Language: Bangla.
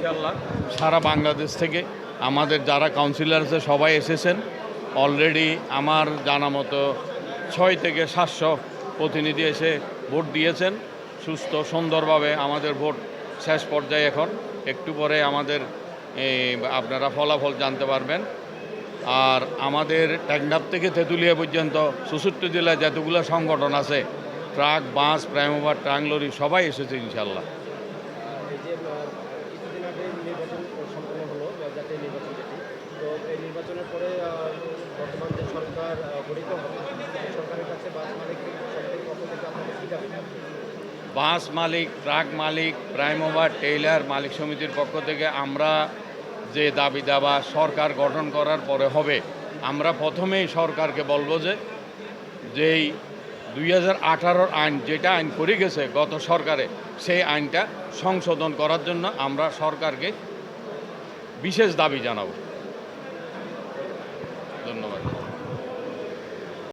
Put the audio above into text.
ইনশাআল্লাহ সারা বাংলাদেশ থেকে আমাদের যারা কাউন্সিলর আছে সবাই এসেছেন। অলরেডি আমার জানা মতো 6 থেকে 700 প্রতিনিধি এসে ভোট দিয়েছেন। সুস্থ সুন্দরভাবে আমাদের ভোট শেষ পর্যায়ে এখন। একটু পরে আমাদের আপনারা ফলাফল জানতে পারবেন। আর আমাদের টেকনাফ থেকে তেঁতুলিয়া পর্যন্ত 64 জেলায় যতগুলো সংগঠন আছে, ট্রাক, বাস, প্রাইমোভার, ট্রাক, লরি সবাই এসেছে ইনশাল্লাহ। এই যে কিছুদিন আগে নির্বাচন সম্পন্ন হলো, জাতীয় নির্বাচন যেটি, তো এই নির্বাচনের পরে বর্তমান যে সরকার গঠিত হবে, সরকারের কাছে বাস মালিক সমিতির পক্ষ থেকে আপনাদের কী দাবি? বাস মালিক, ট্রাক মালিক, প্রাইমোভার, টেইলার মালিক সমিতির পক্ষ থেকে আমরা যে দাবি দাবা সরকার গঠন করার পরে হবে, আমরা প্রথমেই সরকারকে বলবো যে যেই 2018 আইন, যেটা আইন করে গেছে গত সরকারে, সেই আইনটা সংশোধন করার জন্য আমরা সরকারকে বিশেষ দাবি জানাব। ধন্যবাদ।